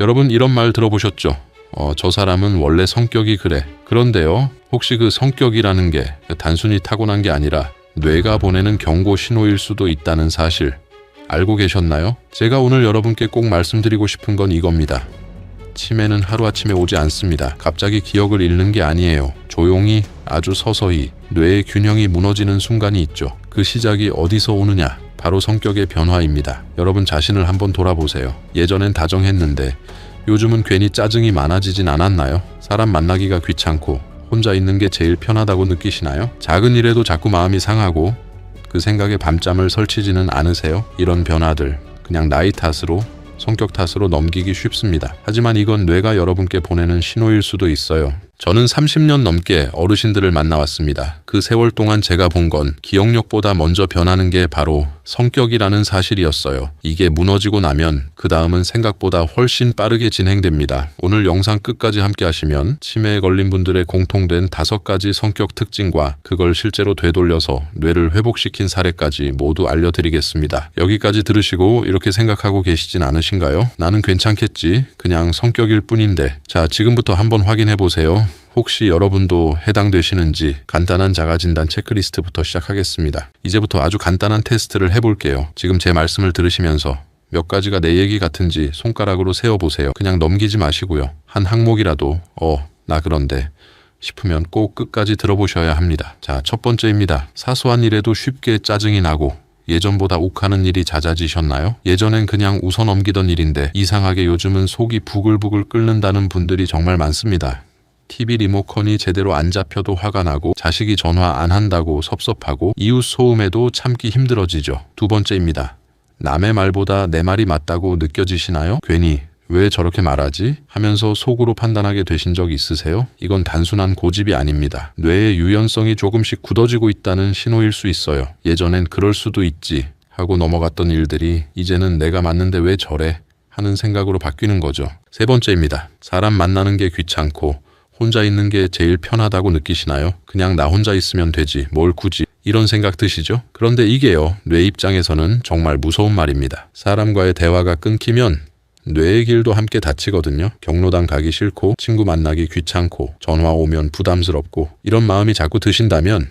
여러분 이런 말 들어보셨죠? 저 사람은 원래 성격이 그래. 그런데요, 혹시 그 성격이라는 게 단순히 타고난 게 아니라 뇌가 보내는 경고 신호일 수도 있다는 사실 알고 계셨나요? 제가 오늘 여러분께 꼭 말씀드리고 싶은 건 이겁니다. 치매는 하루아침에 오지 않습니다. 갑자기 기억을 잃는 게 아니에요. 조용히, 아주 서서히 뇌의 균형이 무너지는 순간이 있죠. 그 시작이 어디서 오느냐? 바로 성격의 변화입니다. 여러분 자신을 한번 돌아보세요. 예전엔 다정했는데 요즘은 괜히 짜증이 많아지진 않았나요? 사람 만나기가 귀찮고 혼자 있는 게 제일 편하다고 느끼시나요? 작은 일에도 자꾸 마음이 상하고 그 생각에 밤잠을 설치지는 않으세요? 이런 변화들 그냥 나이 탓으로, 성격 탓으로 넘기기 쉽습니다. 하지만 이건 뇌가 여러분께 보내는 신호일 수도 있어요. 저는 30년 넘게 어르신들을 만나왔습니다. 그 세월 동안 제가 본 건 기억력보다 먼저 변하는 게 바로 성격이라는 사실이었어요. 이게 무너지고 나면 그 다음은 생각보다 훨씬 빠르게 진행됩니다. 오늘 영상 끝까지 함께 하시면 치매에 걸린 분들의 공통된 5가지 성격 특징과 그걸 실제로 되돌려서 뇌를 회복시킨 사례까지 모두 알려드리겠습니다. 여기까지 들으시고 이렇게 생각하고 계시진 않으신가요? 나는 괜찮겠지. 그냥 성격일 뿐인데. 자, 지금부터 한번 확인해 보세요. 혹시 여러분도 해당되시는지 간단한 자가진단 체크리스트부터 시작하겠습니다. 이제부터 아주 간단한 테스트를 해볼게요. 지금 제 말씀을 들으시면서 몇 가지가 내 얘기 같은지 손가락으로 세어보세요. 그냥 넘기지 마시고요. 한 항목이라도 나 그런데 싶으면 꼭 끝까지 들어보셔야 합니다. 자, 첫 번째입니다. 사소한 일에도 쉽게 짜증이 나고 예전보다 욱하는 일이 잦아지셨나요? 예전엔 그냥 웃어 넘기던 일인데 이상하게 요즘은 속이 부글부글 끓는다는 분들이 정말 많습니다. TV 리모컨이 제대로 안 잡혀도 화가 나고 자식이 전화 안 한다고 섭섭하고 이웃 소음에도 참기 힘들어지죠. 두 번째입니다. 남의 말보다 내 말이 맞다고 느껴지시나요? 괜히 왜 저렇게 말하지? 하면서 속으로 판단하게 되신 적 있으세요? 이건 단순한 고집이 아닙니다. 뇌의 유연성이 조금씩 굳어지고 있다는 신호일 수 있어요. 예전엔 그럴 수도 있지 하고 넘어갔던 일들이 이제는 내가 맞는데 왜 저래? 하는 생각으로 바뀌는 거죠. 세 번째입니다. 사람 만나는 게 귀찮고 혼자 있는 게 제일 편하다고 느끼시나요? 그냥 나 혼자 있으면 되지, 뭘 굳이, 이런 생각 드시죠? 그런데 이게요, 뇌 입장에서는 정말 무서운 말입니다. 사람과의 대화가 끊기면 뇌의 길도 함께 닫히거든요. 경로당 가기 싫고, 친구 만나기 귀찮고, 전화 오면 부담스럽고, 이런 마음이 자꾸 드신다면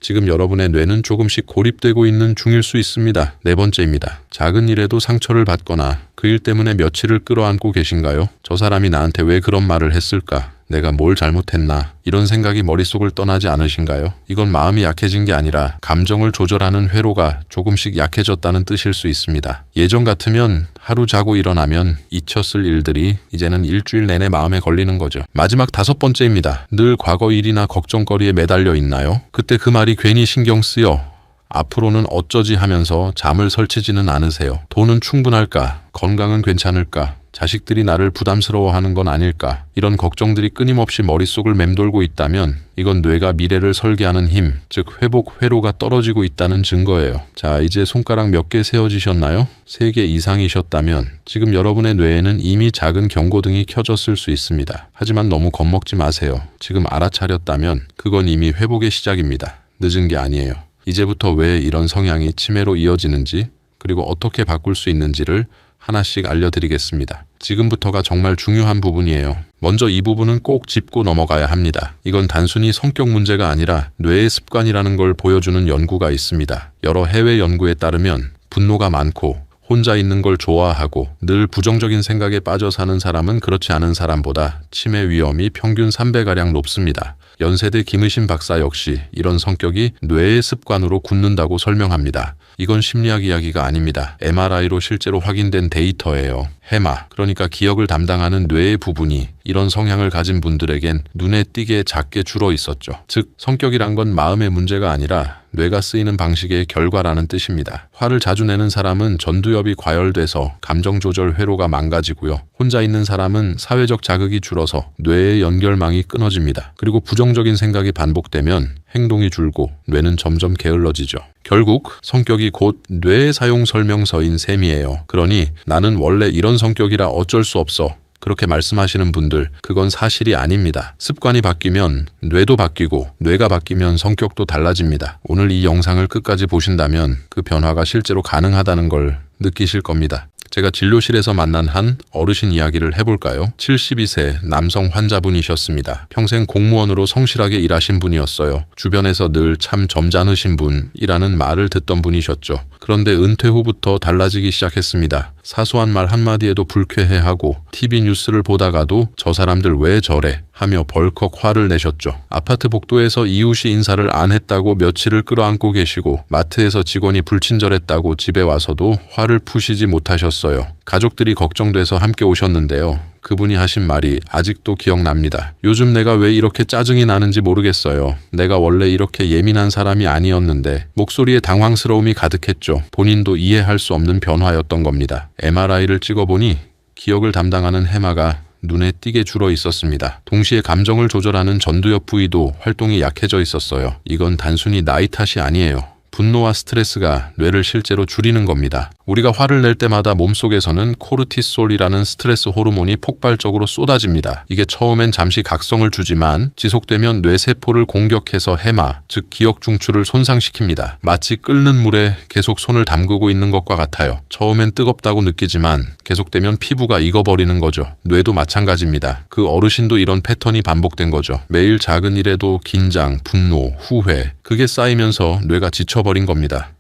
지금 여러분의 뇌는 조금씩 고립되고 있는 중일 수 있습니다. 네 번째입니다. 작은 일에도 상처를 받거나 그 일 때문에 며칠을 끌어안고 계신가요? 저 사람이 나한테 왜 그런 말을 했을까? 내가 뭘 잘못했나? 이런 생각이 머릿속을 떠나지 않으신가요? 이건 마음이 약해진 게 아니라 감정을 조절하는 회로가 조금씩 약해졌다는 뜻일 수 있습니다. 예전 같으면 하루 자고 일어나면 잊혔을 일들이 이제는 일주일 내내 마음에 걸리는 거죠. 마지막 5번째입니다. 늘 과거 일이나 걱정거리에 매달려 있나요? 그때 그 말이 괜히 신경 쓰여 앞으로는 어쩌지 하면서 잠을 설치지는 않으세요. 돈은 충분할까? 건강은 괜찮을까? 자식들이 나를 부담스러워하는 건 아닐까? 이런 걱정들이 끊임없이 머릿속을 맴돌고 있다면 이건 뇌가 미래를 설계하는 힘, 즉 회복 회로가 떨어지고 있다는 증거예요. 자, 이제 손가락 몇 개 세어지셨나요? 3개 이상이셨다면 지금 여러분의 뇌에는 이미 작은 경고등이 켜졌을 수 있습니다. 하지만 너무 겁먹지 마세요. 지금 알아차렸다면 그건 이미 회복의 시작입니다. 늦은 게 아니에요. 이제부터 왜 이런 성향이 치매로 이어지는지 그리고 어떻게 바꿀 수 있는지를 하나씩 알려드리겠습니다. 지금부터가 정말 중요한 부분이에요. 먼저 이 부분은 꼭 짚고 넘어가야 합니다. 이건 단순히 성격 문제가 아니라 뇌의 습관이라는 걸 보여주는 연구가 있습니다. 여러 해외 연구에 따르면 분노가 많고 혼자 있는 걸 좋아하고 늘 부정적인 생각에 빠져 사는 사람은 그렇지 않은 사람보다 치매 위험이 평균 3배가량 높습니다. 연세대 김의신 박사 역시 이런 성격이 뇌의 습관으로 굳는다고 설명합니다. 이건 심리학 이야기가 아닙니다. MRI로 실제로 확인된 데이터예요. 해마, 그러니까 기억을 담당하는 뇌의 부분이 이런 성향을 가진 분들에겐 눈에 띄게 작게 줄어 있었죠. 즉, 성격이란 건 마음의 문제가 아니라 뇌가 쓰이는 방식의 결과라는 뜻입니다. 화를 자주 내는 사람은 전두엽이 과열돼서 감정 조절 회로가 망가지고요. 혼자 있는 사람은 사회적 자극이 줄어서 뇌의 연결망이 끊어집니다. 그리고 부정적인 생각이 반복되면 행동이 줄고 뇌는 점점 게을러지죠. 결국 성격이 곧 뇌의 사용 설명서인 셈이에요. 그러니 나는 원래 이런 성격이라 어쩔 수 없어. 그렇게 말씀하시는 분들, 그건 사실이 아닙니다. 습관이 바뀌면 뇌도 바뀌고 뇌가 바뀌면 성격도 달라집니다. 오늘 이 영상을 끝까지 보신다면 그 변화가 실제로 가능하다는 걸 느끼실 겁니다. 제가 진료실에서 만난 한 어르신 이야기를 해볼까요? 72세 남성 환자분이셨습니다. 평생 공무원으로 성실하게 일하신 분이었어요. 주변에서 늘 참 점잖으신 분이라는 말을 듣던 분이셨죠. 그런데 은퇴 후부터 달라지기 시작했습니다. 사소한 말 한마디에도 불쾌해하고 TV 뉴스를 보다가도 저 사람들 왜 저래 하며 벌컥 화를 내셨죠. 아파트 복도에서 이웃이 인사를 안 했다고 며칠을 끌어안고 계시고 마트에서 직원이 불친절했다고 집에 와서도 화를 푸시지 못하셨어요. 가족들이 걱정돼서 함께 오셨는데요. 그분이 하신 말이 아직도 기억납니다. 요즘 내가 왜 이렇게 짜증이 나는지 모르겠어요. 내가 원래 이렇게 예민한 사람이 아니었는데. 목소리에 당황스러움이 가득했죠. 본인도 이해할 수 없는 변화였던 겁니다. MRI를 찍어보니 기억을 담당하는 해마가 눈에 띄게 줄어 있었습니다. 동시에 감정을 조절하는 전두엽 부위도 활동이 약해져 있었어요. 이건 단순히 나이 탓이 아니에요. 분노와 스트레스가 뇌를 실제로 줄이는 겁니다. 우리가 화를 낼 때마다 몸속에서는 코르티솔이라는 스트레스 호르몬이 폭발적으로 쏟아집니다. 이게 처음엔 잠시 각성을 주지만 지속되면 뇌세포를 공격해서 해마, 즉 기억 중추를 손상시킵니다. 마치 끓는 물에 계속 손을 담그고 있는 것과 같아요. 처음엔 뜨겁다고 느끼지만 계속되면 피부가 익어버리는 거죠. 뇌도 마찬가지입니다. 그 어르신도 이런 패턴이 반복된 거죠. 매일 작은 일에도 긴장, 분노, 후회, 그게 쌓이면서 뇌가 지쳐버린 겁니다.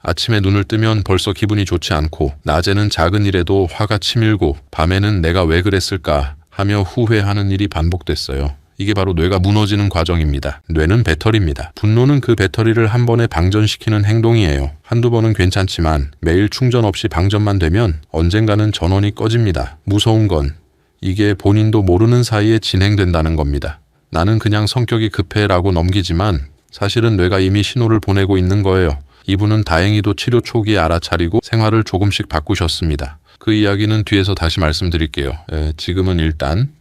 아침에 눈을 뜨면 벌써 기분이 좋지 않고 낮에는 작은 일에도 화가 치밀고 밤에는 내가 왜 그랬을까 하며 후회하는 일이 반복됐어요. 이게 바로 뇌가 무너지는 과정입니다. 뇌는 배터리입니다. 분노는 그 배터리를 한 번에 방전시키는 행동이에요. 한두 번은 괜찮지만 매일 충전 없이 방전만 되면 언젠가는 전원이 꺼집니다. 무서운 건 이게 본인도 모르는 사이에 진행된다는 겁니다. 나는 그냥 성격이 급해라고 넘기지만 사실은 뇌가 이미 신호를 보내고 있는 거예요. 이분은 다행히도 치료 초기에 알아차리고 생활을 조금씩 바꾸셨습니다. 그 이야기는 뒤에서 다시 말씀드릴게요. 지금은 일단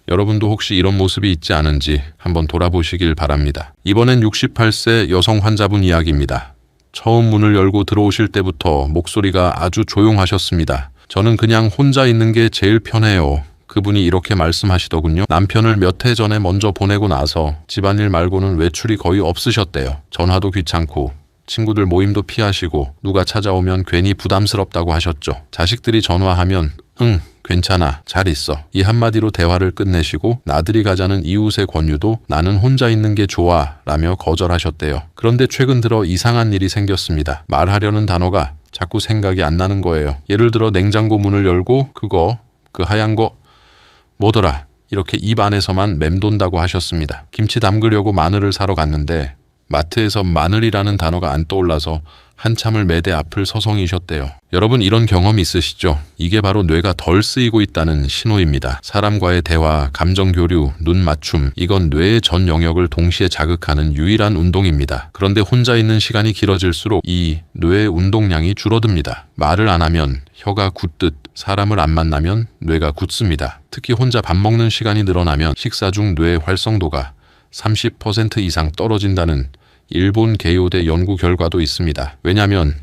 여러분도 혹시 이런 모습이 있지 않은지 한번 돌아보시길 바랍니다. 이번엔 68세 여성 환자분 이야기입니다. 처음 문을 열고 들어오실 때부터 목소리가 아주 조용하셨습니다. 저는 그냥 혼자 있는 게 제일 편해요. 그분이 이렇게 말씀하시더군요. 남편을 몇 해 전에 먼저 보내고 나서 집안일 말고는 외출이 거의 없으셨대요. 전화도 귀찮고 친구들 모임도 피하시고 누가 찾아오면 괜히 부담스럽다고 하셨죠. 자식들이 전화하면 응, 괜찮아, 잘 있어. 이 한마디로 대화를 끝내시고 나들이 가자는 이웃의 권유도 나는 혼자 있는 게 좋아 라며 거절하셨대요. 그런데 최근 들어 이상한 일이 생겼습니다. 말하려는 단어가 자꾸 생각이 안 나는 거예요. 예를 들어 냉장고 문을 열고 그 하얀 거 뭐더라? 이렇게 입 안에서만 맴돈다고 하셨습니다. 김치 담그려고 마늘을 사러 갔는데 마트에서 마늘이라는 단어가 안 떠올라서 한참을 매대 앞을 서성이셨대요. 여러분 이런 경험 있으시죠? 이게 바로 뇌가 덜 쓰이고 있다는 신호입니다. 사람과의 대화, 감정 교류, 눈 맞춤, 이건 뇌의 전 영역을 동시에 자극하는 유일한 운동입니다. 그런데 혼자 있는 시간이 길어질수록 이 뇌의 운동량이 줄어듭니다. 말을 안 하면 혀가 굳듯 사람을 안 만나면 뇌가 굳습니다. 특히 혼자 밥 먹는 시간이 늘어나면 식사 중 뇌의 활성도가 30% 이상 떨어진다는 일본 개요대 연구 결과도 있습니다. 왜냐하면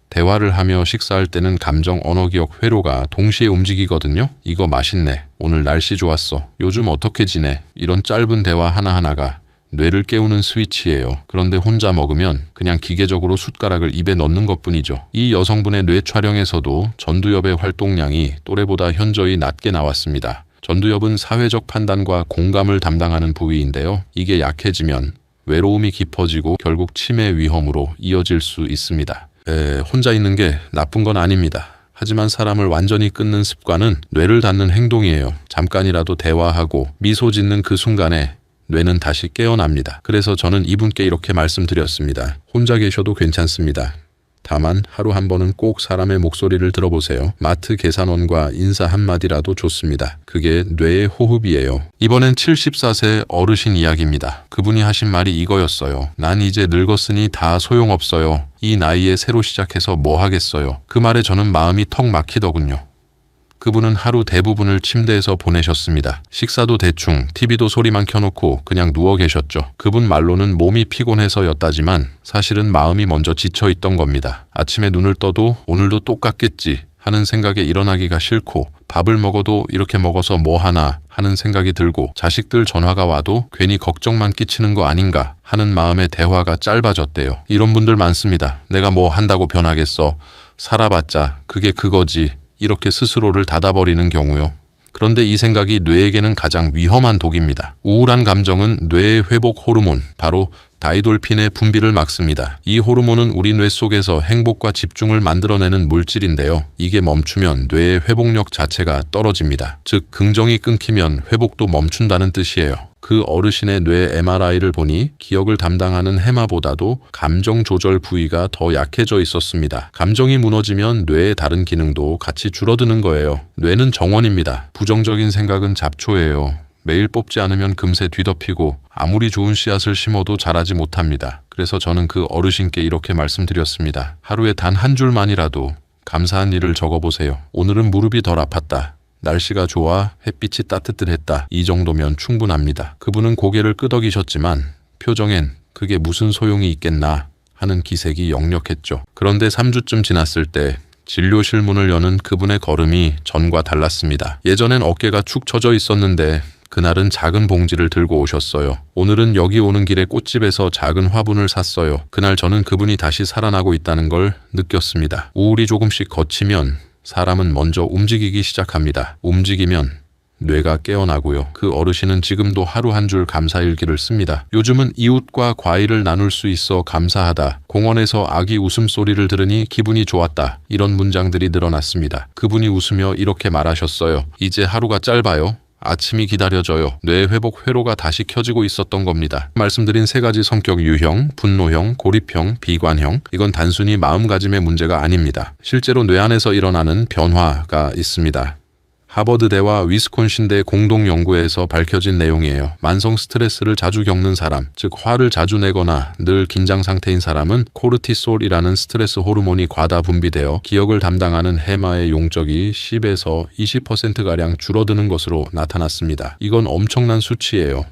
대화를 하며 식사할 때는 감정, 언어, 기억, 회로가 동시에 움직이거든요. 이거 맛있네. 오늘 날씨 좋았어. 요즘 어떻게 지내? 이런 짧은 대화 하나하나가 뇌를 깨우는 스위치예요. 그런데 혼자 먹으면 그냥 기계적으로 숟가락을 입에 넣는 것뿐이죠. 이 여성분의 뇌 촬영에서도 전두엽의 활동량이 또래보다 현저히 낮게 나왔습니다. 전두엽은 사회적 판단과 공감을 담당하는 부위인데요. 이게 약해지면 외로움이 깊어지고 결국 치매 위험으로 이어질 수 있습니다. 혼자 있는 게 나쁜 건 아닙니다. 하지만 사람을 완전히 끊는 습관은 뇌를 닫는 행동이에요. 잠깐이라도 대화하고 미소 짓는 그 순간에 뇌는 다시 깨어납니다. 그래서 저는 이분께 이렇게 말씀드렸습니다. 혼자 계셔도 괜찮습니다. 다만 하루 한 번은 꼭 사람의 목소리를 들어보세요. 마트 계산원과 인사 한마디라도 좋습니다. 그게 뇌의 호흡이에요. 이번엔 74세 어르신 이야기입니다. 그분이 하신 말이 이거였어요. 난 이제 늙었으니 다 소용없어요. 이 나이에 새로 시작해서 뭐 하겠어요. 그 말에 저는 마음이 턱 막히더군요. 그분은 하루 대부분을 침대에서 보내셨습니다. 식사도 대충, TV도 소리만 켜놓고 그냥 누워 계셨죠. 그분 말로는 몸이 피곤해서였다지만 사실은 마음이 먼저 지쳐있던 겁니다. 아침에 눈을 떠도 오늘도 똑같겠지 하는 생각에 일어나기가 싫고 밥을 먹어도 이렇게 먹어서 뭐 하나 하는 생각이 들고 자식들 전화가 와도 괜히 걱정만 끼치는 거 아닌가 하는 마음의 대화가 짧아졌대요. 이런 분들 많습니다. 내가 뭐 한다고 변하겠어. 살아봤자 그게 그거지. 이렇게 스스로를 닫아버리는 경우요. 그런데 이 생각이 뇌에게는 가장 위험한 독입니다. 우울한 감정은 뇌의 회복 호르몬, 바로 다이돌핀의 분비를 막습니다. 이 호르몬은 우리 뇌 속에서 행복과 집중을 만들어내는 물질인데요. 이게 멈추면 뇌의 회복력 자체가 떨어집니다. 즉, 긍정이 끊기면 회복도 멈춘다는 뜻이에요. 그 어르신의 뇌 MRI를 보니 기억을 담당하는 해마보다도 감정 조절 부위가 더 약해져 있었습니다. 감정이 무너지면 뇌의 다른 기능도 같이 줄어드는 거예요. 뇌는 정원입니다. 부정적인 생각은 잡초예요. 매일 뽑지 않으면 금세 뒤덮이고 아무리 좋은 씨앗을 심어도 자라지 못합니다. 그래서 저는 그 어르신께 이렇게 말씀드렸습니다. 하루에 단 한 줄만이라도 감사한 일을 적어보세요. 오늘은 무릎이 덜 아팠다. 날씨가 좋아 햇빛이 따뜻했다. 이 정도면 충분합니다. 그분은 고개를 끄덕이셨지만 표정엔 그게 무슨 소용이 있겠나 하는 기색이 역력했죠. 그런데 3주쯤 지났을 때 진료실 문을 여는 그분의 걸음이 전과 달랐습니다. 예전엔 어깨가 축 처져 있었는데 그날은 작은 봉지를 들고 오셨어요. 오늘은 여기 오는 길에 꽃집에서 작은 화분을 샀어요. 그날 저는 그분이 다시 살아나고 있다는 걸 느꼈습니다. 우울이 조금씩 걷히면 사람은 먼저 움직이기 시작합니다. 움직이면 뇌가 깨어나고요. 그 어르신은 지금도 하루 한 줄 감사일기를 씁니다. 요즘은 이웃과 과일을 나눌 수 있어 감사하다. 공원에서 아기 웃음소리를 들으니 기분이 좋았다. 이런 문장들이 늘어났습니다. 그분이 웃으며 이렇게 말하셨어요. 이제 하루가 짧아요. 아침이 기다려져요. 뇌 회복 회로가 다시 켜지고 있었던 겁니다. 말씀드린 세 가지 성격 유형, 분노형, 고립형, 비관형, 이건 단순히 마음가짐의 문제가 아닙니다. 실제로 뇌 안에서 일어나는 변화가 있습니다. 하버드대와 위스콘신대 공동 연구에서 밝혀진 내용이에요. 만성 스트레스를 자주 겪는 사람, 즉 화를 자주 내거나 늘 긴장 상태인 사람은 코르티솔이라는 스트레스 호르몬이 과다 분비되어 기억을 담당하는 해마의 용적이 10에서 20%가량 줄어드는 것으로 나타났습니다. 이건 엄청난 수치예요.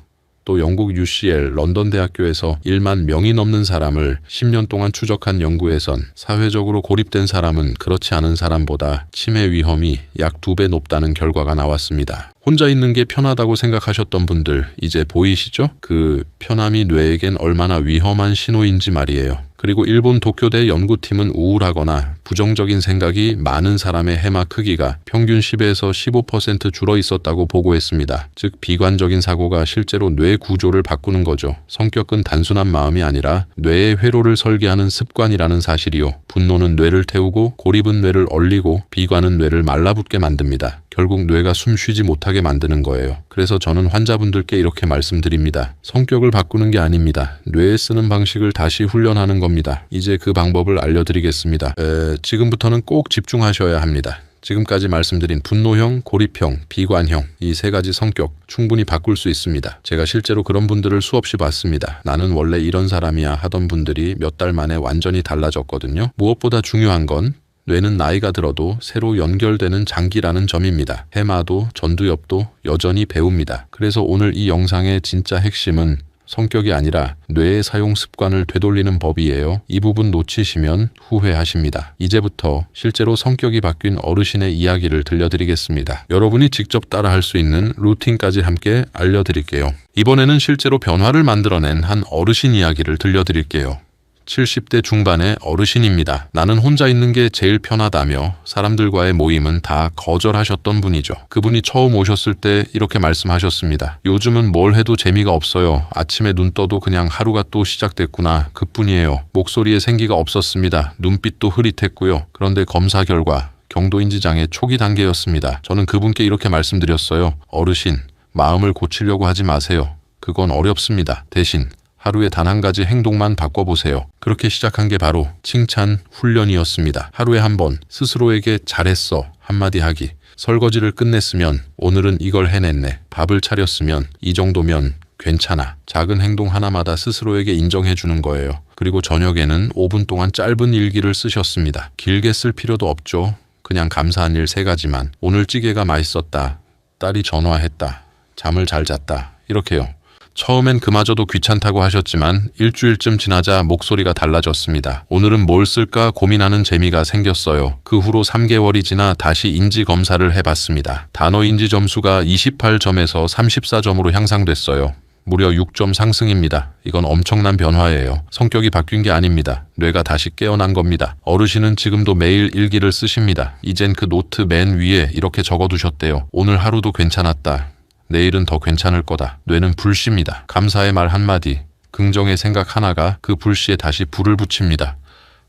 또 영국 UCL 런던 대학교에서 1만 명이 넘는 사람을 10년 동안 추적한 연구에선 사회적으로 고립된 사람은 그렇지 않은 사람보다 치매 위험이 약 2배 높다는 결과가 나왔습니다. 혼자 있는 게 편하다고 생각하셨던 분들 이제 보이시죠? 그 편함이 뇌에겐 얼마나 위험한 신호인지 말이에요. 그리고 일본 도쿄대 연구팀은 우울하거나 부정적인 생각이 많은 사람의 해마 크기가 평균 10에서 15% 줄어 있었다고 보고했습니다. 즉 비관적인 사고가 실제로 뇌 구조를 바꾸는 거죠. 성격은 단순한 마음이 아니라 뇌의 회로를 설계하는 습관이라는 사실이요. 분노는 뇌를 태우고 고립은 뇌를 얼리고 비관은 뇌를 말라붙게 만듭니다. 결국 뇌가 숨 쉬지 못하게 만드는 거예요. 그래서 저는 환자분들께 이렇게 말씀드립니다. 성격을 바꾸는 게 아닙니다. 뇌에 쓰는 방식을 다시 훈련하는 겁니다. 이제 그 방법을 알려드리겠습니다. 지금부터는 꼭 집중하셔야 합니다. 지금까지 말씀드린 분노형, 고립형, 비관형 이 세 가지 성격 충분히 바꿀 수 있습니다. 제가 실제로 그런 분들을 수없이 봤습니다. 나는 원래 이런 사람이야 하던 분들이 몇 달 만에 완전히 달라졌거든요. 무엇보다 중요한 건 뇌는 나이가 들어도 새로 연결되는 장기라는 점입니다. 해마도 전두엽도 여전히 배웁니다. 그래서 오늘 이 영상의 진짜 핵심은 성격이 아니라 뇌의 사용 습관을 되돌리는 법이에요. 이 부분 놓치시면 후회하십니다. 이제부터 실제로 성격이 바뀐 어르신의 이야기를 들려드리겠습니다. 여러분이 직접 따라할 수 있는 루틴까지 함께 알려드릴게요. 이번에는 실제로 변화를 만들어낸 한 어르신 이야기를 들려드릴게요. 70대 중반의 어르신입니다. 나는 혼자 있는 게 제일 편하다며 사람들과의 모임은 다 거절하셨던 분이죠. 그분이 처음 오셨을 때 이렇게 말씀하셨습니다. 요즘은 뭘 해도 재미가 없어요. 아침에 눈 떠도 그냥 하루가 또 시작됐구나. 그뿐이에요. 목소리에 생기가 없었습니다. 눈빛도 흐릿했고요. 그런데 검사 결과 경도인지 장애 초기 단계였습니다. 저는 그분께 이렇게 말씀드렸어요. 어르신, 마음을 고치려고 하지 마세요. 그건 어렵습니다. 대신 하루에 단 한 가지 행동만 바꿔보세요. 그렇게 시작한 게 바로 칭찬 훈련이었습니다. 하루에 한 번 스스로에게 잘했어 한마디 하기. 설거지를 끝냈으면 오늘은 이걸 해냈네. 밥을 차렸으면 이 정도면 괜찮아. 작은 행동 하나마다 스스로에게 인정해 주는 거예요. 그리고 저녁에는 5분 동안 짧은 일기를 쓰셨습니다. 길게 쓸 필요도 없죠. 그냥 감사한 일 3가지만. 오늘 찌개가 맛있었다. 딸이 전화했다. 잠을 잘 잤다. 이렇게요. 처음엔 그마저도 귀찮다고 하셨지만 일주일쯤 지나자 목소리가 달라졌습니다. 오늘은 뭘 쓸까 고민하는 재미가 생겼어요. 그 후로 3개월이 지나 다시 인지 검사를 해봤습니다. 단어 인지 점수가 28점에서 34점으로 향상됐어요. 무려 6점 상승입니다. 이건 엄청난 변화예요. 성격이 바뀐 게 아닙니다. 뇌가 다시 깨어난 겁니다. 어르신은 지금도 매일 일기를 쓰십니다. 이젠 그 노트 맨 위에 이렇게 적어두셨대요. 오늘 하루도 괜찮았다. 내일은 더 괜찮을 거다. 뇌는 불씨입니다. 감사의 말 한마디, 긍정의 생각 하나가 그 불씨에 다시 불을 붙입니다.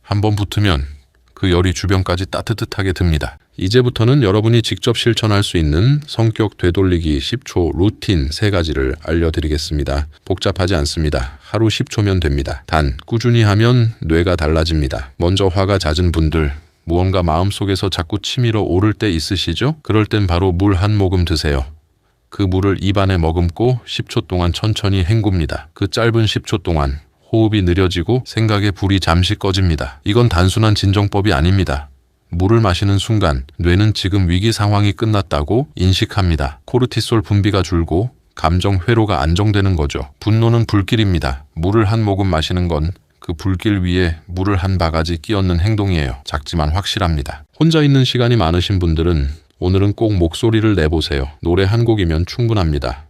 한번 붙으면 그 열이 주변까지 따뜻하게 듭니다. 이제부터는 여러분이 직접 실천할 수 있는 성격 되돌리기 10초 루틴 3가지를 알려드리겠습니다. 복잡하지 않습니다. 하루 10초면 됩니다. 단 꾸준히 하면 뇌가 달라집니다. 먼저 화가 잦은 분들, 무언가 마음속에서 자꾸 치밀어 오를 때 있으시죠? 그럴 땐 바로 물 한 모금 드세요. 그 물을 입안에 머금고 10초 동안 천천히 헹굽니다. 그 짧은 10초 동안 호흡이 느려지고 생각의 불이 잠시 꺼집니다. 이건 단순한 진정법이 아닙니다. 물을 마시는 순간 뇌는 지금 위기 상황이 끝났다고 인식합니다. 코르티솔 분비가 줄고 감정 회로가 안정되는 거죠. 분노는 불길입니다. 물을 한 모금 마시는 건 그 불길 위에 물을 한 바가지 끼얹는 행동이에요. 작지만 확실합니다. 혼자 있는 시간이 많으신 분들은 오늘은 꼭 목소리를 내보세요. 노래 한 곡이면 충분합니다.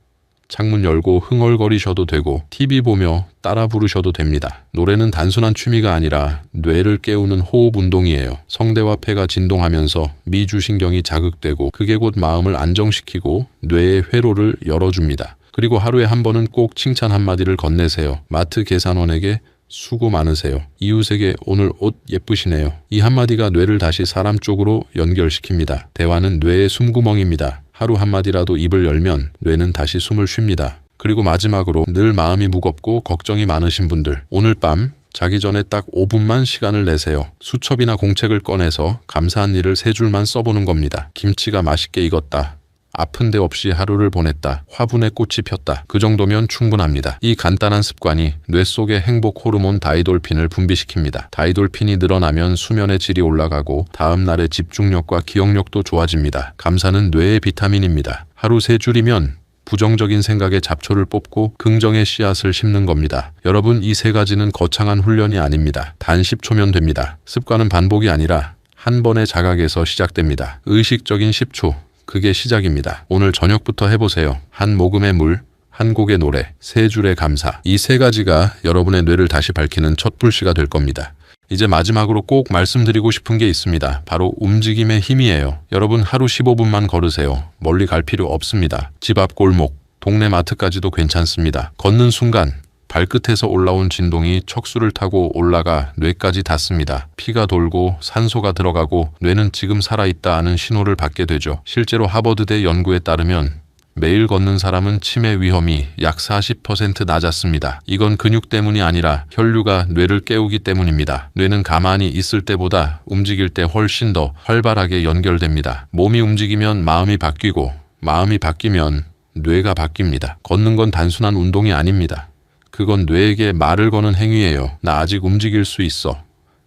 창문 열고 흥얼거리셔도 되고 TV 보며 따라 부르셔도 됩니다. 노래는 단순한 취미가 아니라 뇌를 깨우는 호흡 운동이에요. 성대와 폐가 진동하면서 미주신경이 자극되고 그게 곧 마음을 안정시키고 뇌의 회로를 열어줍니다. 그리고 하루에 한 번은 꼭 칭찬 한마디를 건네세요. 마트 계산원에게 수고 많으세요. 이웃에게 오늘 옷 예쁘시네요. 이 한마디가 뇌를 다시 사람 쪽으로 연결시킵니다. 대화는 뇌의 숨구멍입니다. 하루 한마디라도 입을 열면 뇌는 다시 숨을 쉽니다. 그리고 마지막으로 늘 마음이 무겁고 걱정이 많으신 분들, 오늘 밤 자기 전에 딱 5분만 시간을 내세요. 수첩이나 공책을 꺼내서 감사한 일을 3줄만 써보는 겁니다. 김치가 맛있게 익었다. 아픈 데 없이 하루를 보냈다. 화분에 꽃이 폈다. 그 정도면 충분합니다. 이 간단한 습관이 뇌 속의 행복 호르몬 다이돌핀을 분비시킵니다. 다이돌핀이 늘어나면 수면의 질이 올라가고 다음 날의 집중력과 기억력도 좋아집니다. 감사는 뇌의 비타민입니다. 하루 3줄이면 부정적인 생각의 잡초를 뽑고 긍정의 씨앗을 심는 겁니다. 여러분, 이 3가지는 거창한 훈련이 아닙니다. 단 10초면 됩니다. 습관은 반복이 아니라 한 번의 자각에서 시작됩니다. 의식적인 10초. 그게 시작입니다. 오늘 저녁부터 해보세요. 한 모금의 물, 한 곡의 노래, 3줄의 감사. 이 3가지가 여러분의 뇌를 다시 밝히는 첫 불씨가 될 겁니다. 이제 마지막으로 꼭 말씀드리고 싶은 게 있습니다. 바로 움직임의 힘이에요. 여러분, 하루 15분만 걸으세요. 멀리 갈 필요 없습니다. 집 앞 골목, 동네 마트까지도 괜찮습니다. 걷는 순간 발끝에서 올라온 진동이 척수를 타고 올라가 뇌까지 닿습니다. 피가 돌고 산소가 들어가고 뇌는 지금 살아있다 하는 신호를 받게 되죠. 실제로 하버드대 연구에 따르면 매일 걷는 사람은 치매 위험이 약 40% 낮았습니다. 이건 근육 때문이 아니라 혈류가 뇌를 깨우기 때문입니다. 뇌는 가만히 있을 때보다 움직일 때 훨씬 더 활발하게 연결됩니다. 몸이 움직이면 마음이 바뀌고 마음이 바뀌면 뇌가 바뀝니다. 걷는 건 단순한 운동이 아닙니다. 그건 뇌에게 말을 거는 행위예요. 나 아직 움직일 수 있어.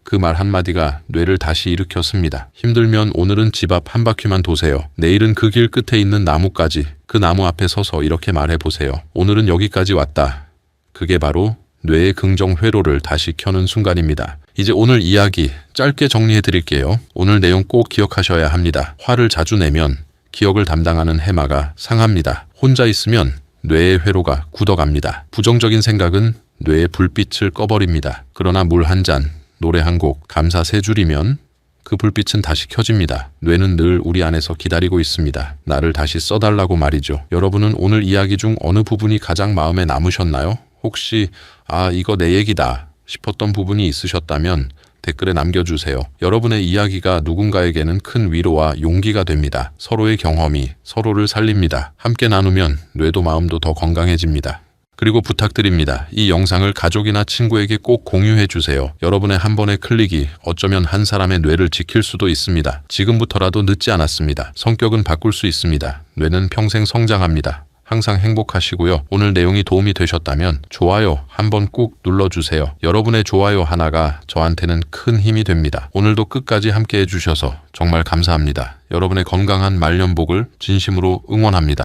그 말 한마디가 뇌를 다시 일으켰습니다. 힘들면 오늘은 집 앞 한 바퀴만 도세요. 내일은 그 길 끝에 있는 나무까지, 그 나무 앞에 서서 이렇게 말해보세요. 오늘은 여기까지 왔다. 그게 바로 뇌의 긍정 회로를 다시 켜는 순간입니다. 이제 오늘 이야기 짧게 정리해 드릴게요. 오늘 내용 꼭 기억하셔야 합니다. 화를 자주 내면 기억을 담당하는 해마가 상합니다. 혼자 있으면 뇌의 회로가 굳어갑니다. 부정적인 생각은 뇌의 불빛을 꺼버립니다. 그러나 물 한 잔, 노래 한 곡, 감사 3줄이면 그 불빛은 다시 켜집니다. 뇌는 늘 우리 안에서 기다리고 있습니다. 나를 다시 써달라고 말이죠. 여러분은 오늘 이야기 중 어느 부분이 가장 마음에 남으셨나요? 혹시 이거 내 얘기다 싶었던 부분이 있으셨다면 댓글에 남겨주세요. 여러분의 이야기가 누군가에게는 큰 위로와 용기가 됩니다. 서로의 경험이 서로를 살립니다. 함께 나누면 뇌도 마음도 더 건강해집니다. 그리고 부탁드립니다. 이 영상을 가족이나 친구에게 꼭 공유해 주세요. 여러분의 한 번의 클릭이 어쩌면 한 사람의 뇌를 지킬 수도 있습니다. 지금부터라도 늦지 않았습니다. 성격은 바꿀 수 있습니다. 뇌는 평생 성장합니다. 항상 행복하시고요. 오늘 내용이 도움이 되셨다면 좋아요 한번 꾹 눌러주세요. 여러분의 좋아요 하나가 저한테는 큰 힘이 됩니다. 오늘도 끝까지 함께 해주셔서 정말 감사합니다. 여러분의 건강한 말년복을 진심으로 응원합니다.